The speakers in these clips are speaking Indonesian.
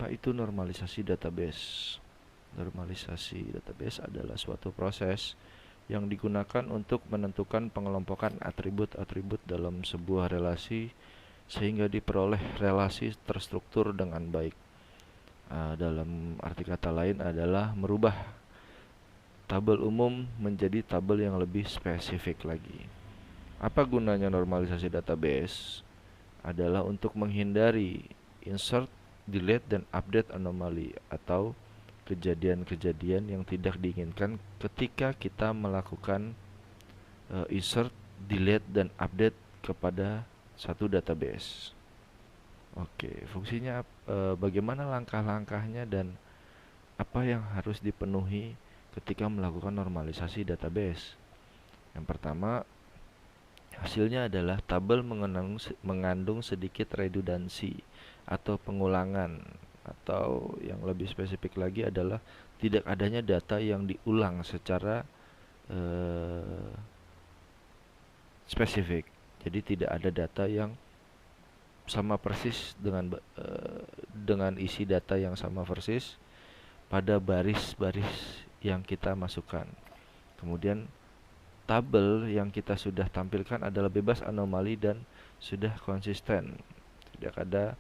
Apa itu normalisasi database? Normalisasi database adalah suatu proses yang digunakan untuk menentukan pengelompokan atribut-atribut dalam sebuah relasi sehingga diperoleh relasi terstruktur dengan baik. Dalam arti kata lain adalah merubah tabel umum menjadi tabel yang lebih spesifik lagi. Apa gunanya normalisasi database? Adalah untuk menghindari insert, delete, dan update anomali atau kejadian-kejadian yang tidak diinginkan ketika kita melakukan insert, delete, dan update kepada satu database. Oke, fungsinya bagaimana langkah-langkahnya dan apa yang harus dipenuhi ketika melakukan normalisasi database. Yang pertama, hasilnya adalah tabel mengandung sedikit redundansi atau pengulangan, atau yang lebih spesifik lagi adalah tidak adanya data yang diulang secara spesifik. Jadi tidak ada data yang sama persis dengan isi data yang sama persis pada baris-baris yang kita masukkan. Kemudian tabel yang kita sudah tampilkan adalah bebas anomali dan sudah konsisten. Tidak ada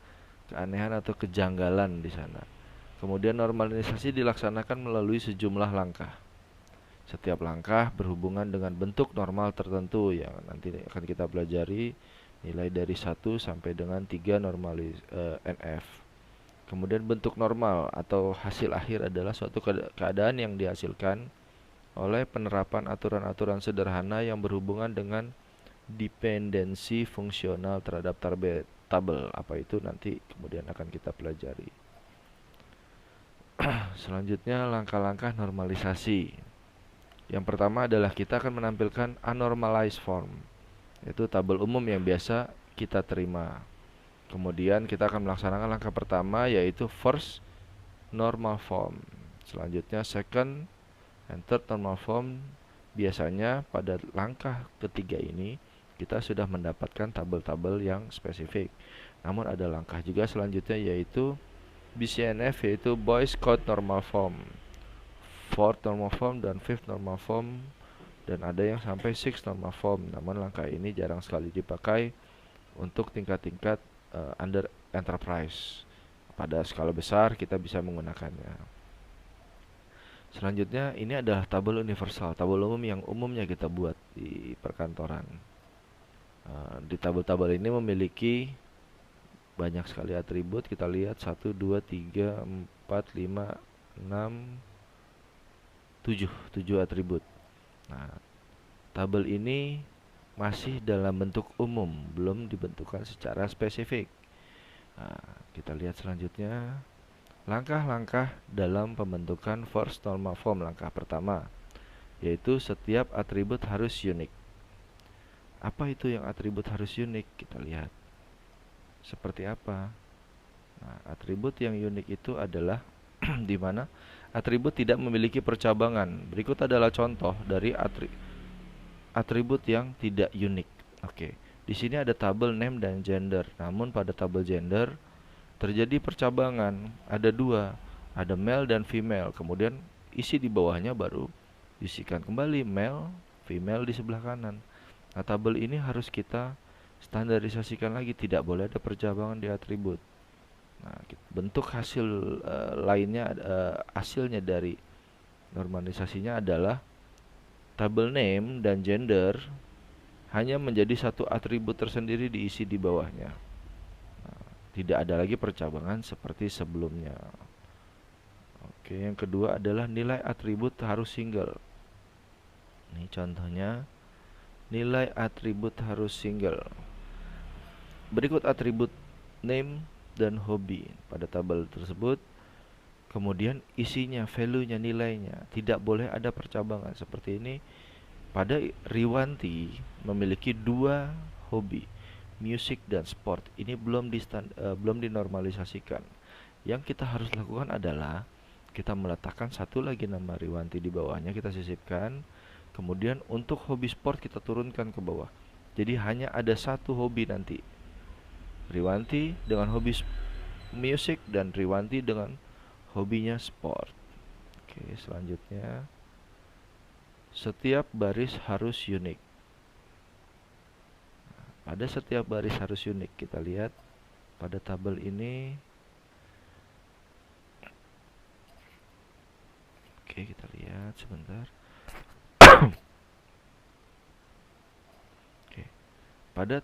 keanehan atau kejanggalan di sana. Kemudian normalisasi dilaksanakan melalui sejumlah langkah. Setiap langkah berhubungan dengan bentuk normal tertentu yang nanti akan kita pelajari, nilai dari 1 sampai dengan 3 NF. Kemudian bentuk normal atau hasil akhir adalah suatu keadaan yang dihasilkan oleh penerapan aturan-aturan sederhana yang berhubungan dengan dependensi fungsional terhadap tabel. Apa itu nanti kemudian akan kita pelajari. Selanjutnya langkah-langkah normalisasi. Yang pertama adalah kita akan menampilkan anormalized form, yaitu tabel umum yang biasa kita terima. Kemudian kita akan melaksanakan langkah pertama, yaitu first normal form. Selanjutnya second and third normal form. Biasanya pada langkah ketiga ini kita sudah mendapatkan tabel-tabel yang spesifik. Namun ada langkah juga selanjutnya, yaitu BCNF, yaitu Boyce Codd normal form, fourth normal form, dan fifth normal form, dan ada yang sampai sixth normal form. Namun langkah ini jarang sekali dipakai untuk tingkat-tingkat under enterprise. Pada skala besar kita bisa menggunakannya. Selanjutnya ini adalah tabel universal, tabel umum yang umumnya kita buat di perkantoran. Di tabel-tabel ini memiliki banyak sekali atribut. Kita lihat 1, 2, 3, 4, 5, 6, 7 atribut. Nah, tabel ini masih dalam bentuk umum, belum dibentukkan secara spesifik. Kita lihat selanjutnya langkah-langkah dalam pembentukan first normal form. Langkah pertama, yaitu setiap atribut harus unik. Apa itu yang atribut harus unik? Kita lihat seperti apa. Nah, atribut yang unik itu adalah di mana atribut tidak memiliki percabangan. Berikut adalah contoh dari atribut yang tidak unik. Oke, di sini ada tabel name dan gender. Namun pada tabel gender terjadi percabangan. Ada 2, ada male dan female. Kemudian isi di bawahnya baru diisikan kembali male, female di sebelah kanan. Nah, tabel ini harus kita standarisasikan lagi, tidak boleh ada percabangan di atribut. Nah, bentuk hasil lainnya, hasilnya dari normalisasinya adalah tabel name dan gender hanya menjadi satu atribut tersendiri diisi di bawahnya. Nah, tidak ada lagi percabangan seperti sebelumnya. Oke, yang kedua adalah nilai atribut harus single. Ini contohnya, nilai atribut harus single. Berikut atribut name dan hobi pada tabel tersebut. Kemudian isinya, value-nya, nilainya, tidak boleh ada percabangan. Seperti ini. Pada Riwanti memiliki 2 hobi, musik dan sport. Ini belum dinormalisasikan. Yang kita harus lakukan adalah kita meletakkan satu lagi nama Riwanti di bawahnya, kita sisipkan. Kemudian untuk hobi sport kita turunkan ke bawah. Jadi hanya ada satu hobi nanti, Riwanti dengan hobi musik dan Riwanti dengan hobinya sport. Oke, selanjutnya setiap baris harus unik. Pada setiap baris harus unik. Kita lihat pada tabel ini. Oke, kita lihat sebentar. Oke. Pada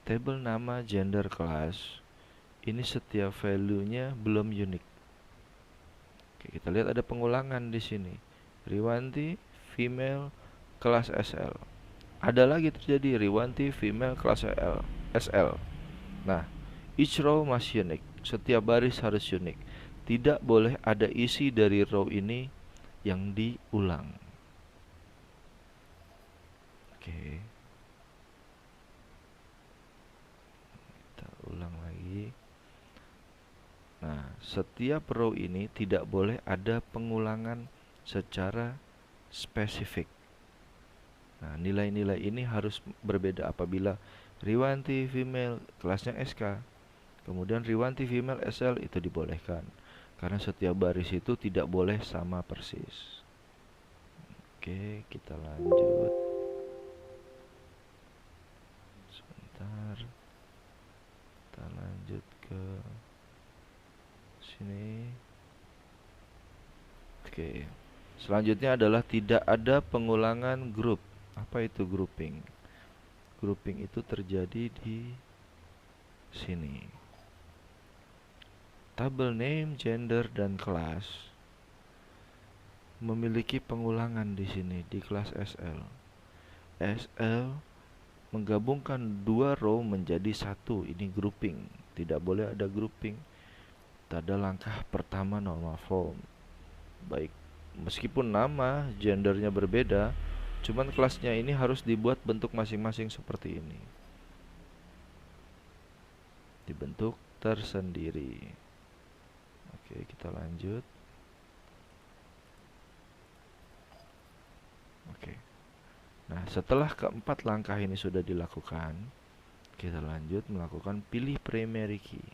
tabel nama gender kelas, ini setiap value-nya belum unik. Oke, kita lihat ada pengulangan di sini. Riwanti female kelas SL. Ada lagi terjadi Riwanti female kelas SL. Nah, each row masih unik. Setiap baris harus unik. Tidak boleh ada isi dari row ini yang diulang. Oke. Kita ulang lagi. Nah, setiap row ini tidak boleh ada pengulangan secara spesifik. Nah, nilai-nilai ini harus berbeda apabila Riwanti female kelasnya SK. Kemudian Riwanti female SL itu dibolehkan. Karena setiap baris itu tidak boleh sama persis. Oke, kita lanjut. Sebentar. Kita lanjut ke sini. Oke. Selanjutnya adalah tidak ada pengulangan grup. Apa itu grouping? Grouping itu terjadi di sini. Tabel name, gender, dan kelas memiliki pengulangan di sini di kelas SL. SL menggabungkan dua row menjadi satu. Ini grouping. Tidak boleh ada grouping. Pada langkah pertama normal form. Baik, meskipun nama gendernya berbeda, cuman kelasnya ini harus dibuat bentuk masing-masing seperti ini. Dibentuk tersendiri. Oke, kita lanjut. Oke. Nah, setelah keempat langkah ini sudah dilakukan, kita lanjut melakukan pilih primary key.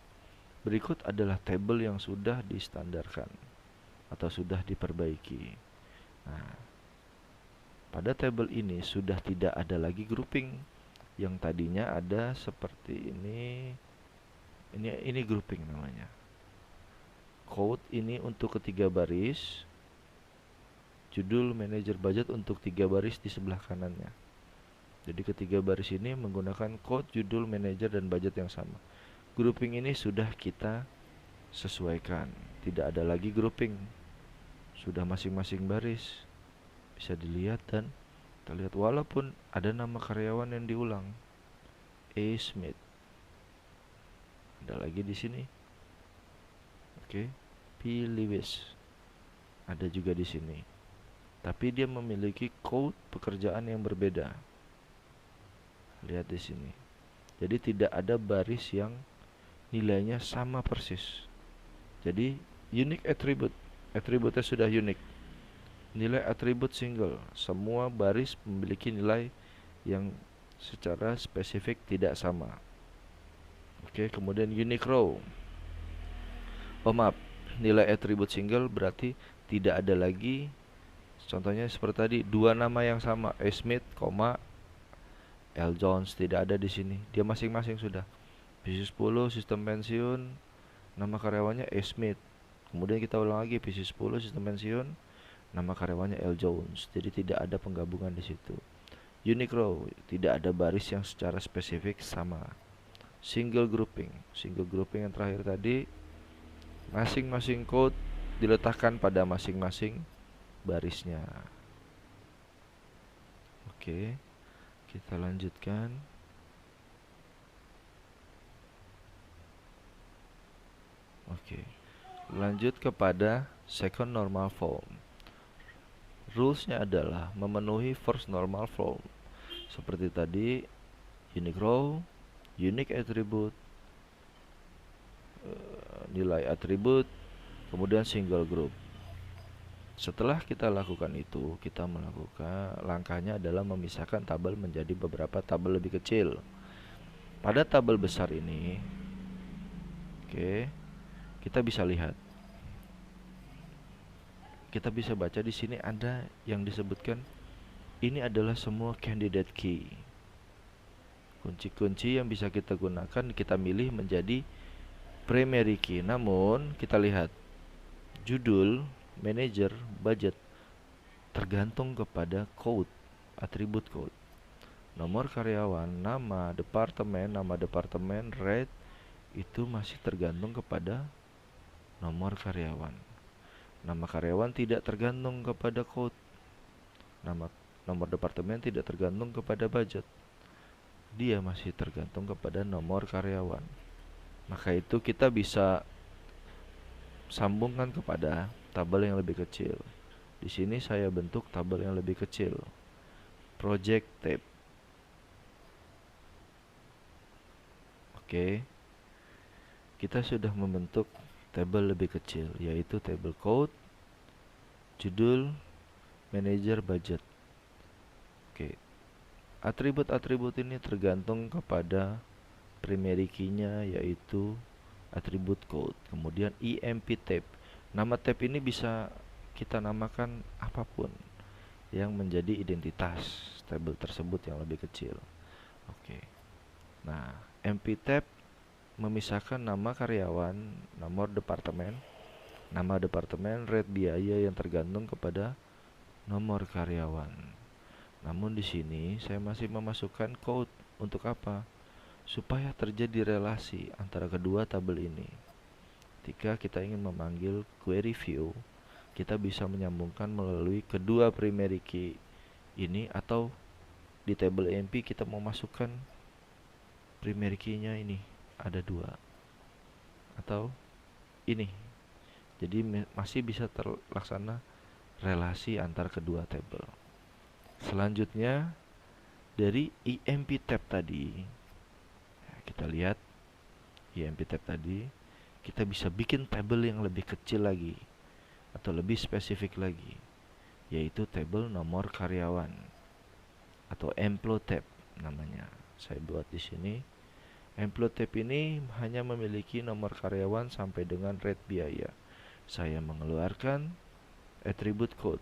Berikut adalah tabel yang sudah distandarkan atau sudah diperbaiki. Nah, pada tabel ini sudah tidak ada lagi grouping. Yang tadinya ada seperti ini. Ini grouping namanya. Code ini untuk ketiga baris. Judul manajer budget untuk 3 baris di sebelah kanannya. Jadi ketiga baris ini menggunakan code, judul, manajer, dan budget yang sama. Grouping ini sudah kita sesuaikan. Tidak ada lagi grouping. Sudah masing-masing baris. Bisa dilihat dan kita lihat walaupun ada nama karyawan yang diulang. A. Smith. Ada lagi di sini. Oke. P. Lewis. Ada juga di sini. Tapi dia memiliki code pekerjaan yang berbeda. Lihat di sini. Jadi tidak ada baris yang nilainya sama persis. Jadi unique attribute. Atributnya sudah unik. Nilai atribut single. Semua baris memiliki nilai yang secara spesifik tidak sama. Oke, kemudian unique row. Oh maaf, nilai atribut single berarti tidak ada lagi. Contohnya seperti tadi, dua nama yang sama, A. Smith, L. Jones, tidak ada di sini. Dia masing-masing sudah. PC 10 sistem pensiun, nama karyawannya A. Smith. Kemudian kita ulang lagi PC 10 sistem pensiun, nama karyawannya L. Jones. Jadi tidak ada penggabungan di situ. Unique row, tidak ada baris yang secara spesifik sama. Single grouping yang terakhir tadi, masing-masing code diletakkan pada masing-masing barisnya. Oke, kita lanjutkan. Oke, lanjut kepada second normal form. Rulesnya adalah memenuhi first normal form. Seperti tadi, unique row, unique attribute, nilai atribut, kemudian single group. Setelah kita lakukan itu, kita melakukan langkahnya adalah memisahkan tabel menjadi beberapa tabel lebih kecil. Pada tabel besar ini, oke, kita bisa lihat, kita bisa baca di sini ada yang disebutkan ini adalah semua candidate key. Kunci-kunci yang bisa kita gunakan kita milih menjadi primary key. Namun kita lihat judul, manager, budget tergantung kepada code, atribut code. Nomor karyawan, nama departemen, rate itu masih tergantung kepada nomor karyawan. Nama karyawan tidak tergantung kepada code. Nomor departemen tidak tergantung kepada budget. Dia masih tergantung kepada nomor karyawan. Maka itu kita bisa sambungkan kepada tabel yang lebih kecil. Di sini saya bentuk tabel yang lebih kecil. Project tab. Oke. Kita sudah membentuk tabel lebih kecil, yaitu table code, judul, manager, budget. Oke. Atribut-atribut ini tergantung kepada primary key-nya, yaitu atribut code. Kemudian EMP tab. Nama tab ini bisa kita namakan apapun yang menjadi identitas tabel tersebut yang lebih kecil. Oke. Nah, MP tab memisahkan nama karyawan, nomor departemen, nama departemen, rate biaya yang tergantung kepada nomor karyawan. Namun di sini saya masih memasukkan code. Untuk apa? Supaya terjadi relasi antara kedua tabel ini. Ketika kita ingin memanggil query view, kita bisa menyambungkan melalui kedua primary key ini, atau di table EMP kita mau masukkan primary key-nya ini ada dua, atau ini. Jadi masih bisa terlaksana relasi antar kedua tabel. Selanjutnya dari EMP tab tadi, kita lihat EMP tab tadi, kita bisa bikin tabel yang lebih kecil lagi atau lebih spesifik lagi, yaitu tabel nomor karyawan atau employee tab namanya. Saya buat di sini. Employee tab ini hanya memiliki nomor karyawan sampai dengan rate biaya. Saya mengeluarkan attribute code.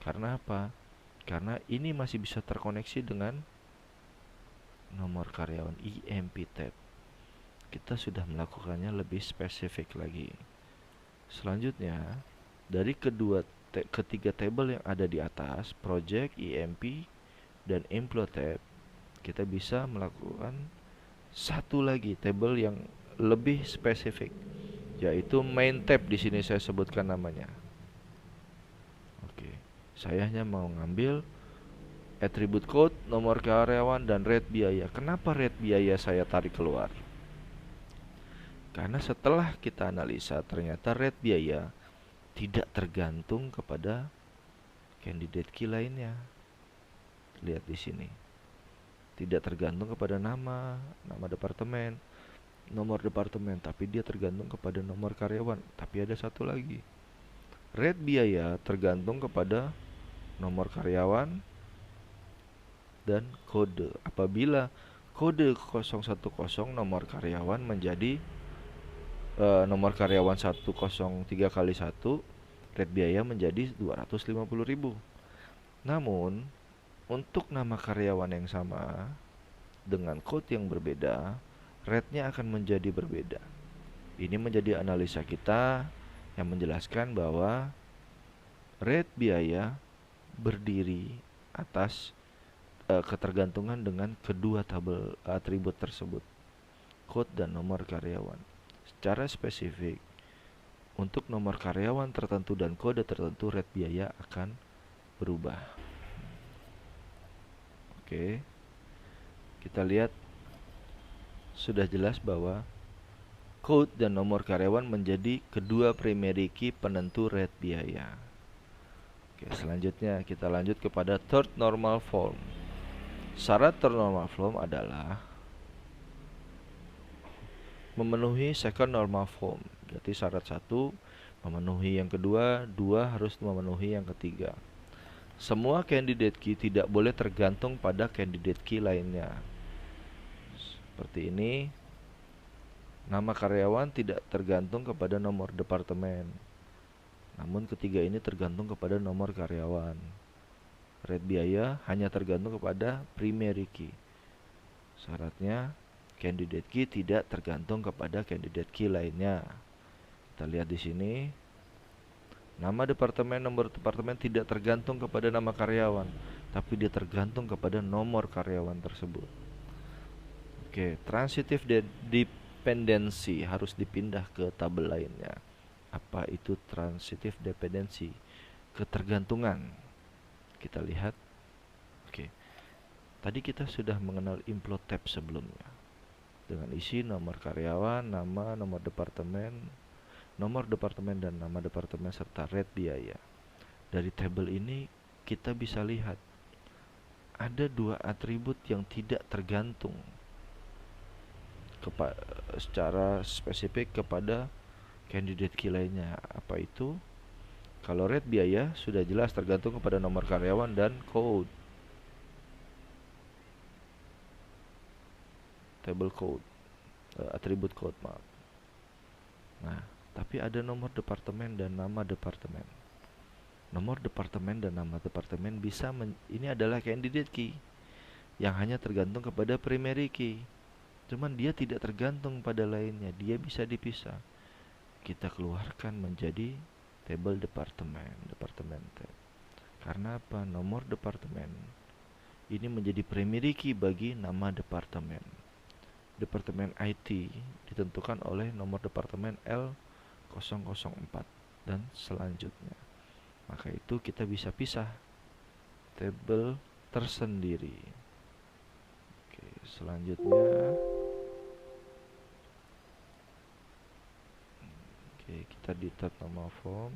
Karena apa? Karena ini masih bisa terkoneksi dengan nomor karyawan EMP tab. Kita sudah melakukannya lebih spesifik lagi. Selanjutnya, dari ketiga table yang ada di atas, project, EMP, dan employee tab, kita bisa melakukan satu lagi table yang lebih spesifik, yaitu main tab. Di sini saya sebutkan namanya. Oke, saya hanya mau ngambil attribute code, nomor karyawan, dan rate biaya. Kenapa rate biaya saya tarik keluar? Karena setelah kita analisa, ternyata rate biaya tidak tergantung kepada candidate key lainnya. Lihat di sini. Tidak tergantung kepada nama departemen, nomor departemen, tapi dia tergantung kepada nomor karyawan. Tapi ada satu lagi. Rate biaya tergantung kepada nomor karyawan dan kode. Apabila kode 010 nomor karyawan menjadi nomor karyawan 103 kali 1, rate biaya menjadi 250.000. Namun untuk nama karyawan yang sama dengan code yang berbeda, rate-nya akan menjadi berbeda. Ini menjadi analisa kita yang menjelaskan bahwa rate biaya berdiri atas ketergantungan dengan kedua tabel atribut tersebut, code dan nomor karyawan. Secara spesifik, untuk nomor karyawan tertentu dan kode tertentu, rate biaya akan berubah. Oke, kita lihat sudah jelas bahwa code dan nomor karyawan menjadi kedua primary key penentu rate biaya. Oke, selanjutnya kita lanjut kepada third normal form. Syarat third normal form adalah memenuhi second normal form. Berarti syarat 1 memenuhi yang kedua, 2 harus memenuhi yang ketiga. Semua candidate key tidak boleh tergantung pada candidate key lainnya. Seperti ini. Nama karyawan tidak tergantung kepada nomor departemen. Namun ketiga ini tergantung kepada nomor karyawan. Rate biaya hanya tergantung kepada primary key. Syaratnya candidate key tidak tergantung kepada candidate key lainnya. Kita lihat di sini. Nama departemen, nomor departemen tidak tergantung kepada nama karyawan, tapi dia tergantung kepada nomor karyawan tersebut. Oke, transitive dependency harus dipindah ke tabel lainnya. Apa itu transitive dependency? Ketergantungan. Kita lihat. Oke. Tadi kita sudah mengenal inflow tab sebelumnya. Dengan isi nomor karyawan, nama, nomor departemen dan nama departemen serta rate biaya. Dari tabel ini kita bisa lihat ada dua atribut yang tidak tergantung secara spesifik kepada candidate key lainnya. Apa itu? Kalau rate biaya sudah jelas tergantung kepada nomor karyawan dan code. Table code, atribut code, maaf. Nah, tapi ada nomor departemen dan nama departemen. Nomor departemen dan nama departemen ini adalah candidate key yang hanya tergantung kepada primary key. Cuman dia tidak tergantung pada lainnya, dia bisa dipisah. Kita keluarkan menjadi table departemen tab. Karena apa? Nomor departemen ini menjadi primary key bagi nama departemen. Departemen IT ditentukan oleh nomor departemen L004 dan selanjutnya. Maka itu kita bisa pisah tabel tersendiri. Oke, selanjutnya kita di tab nama form.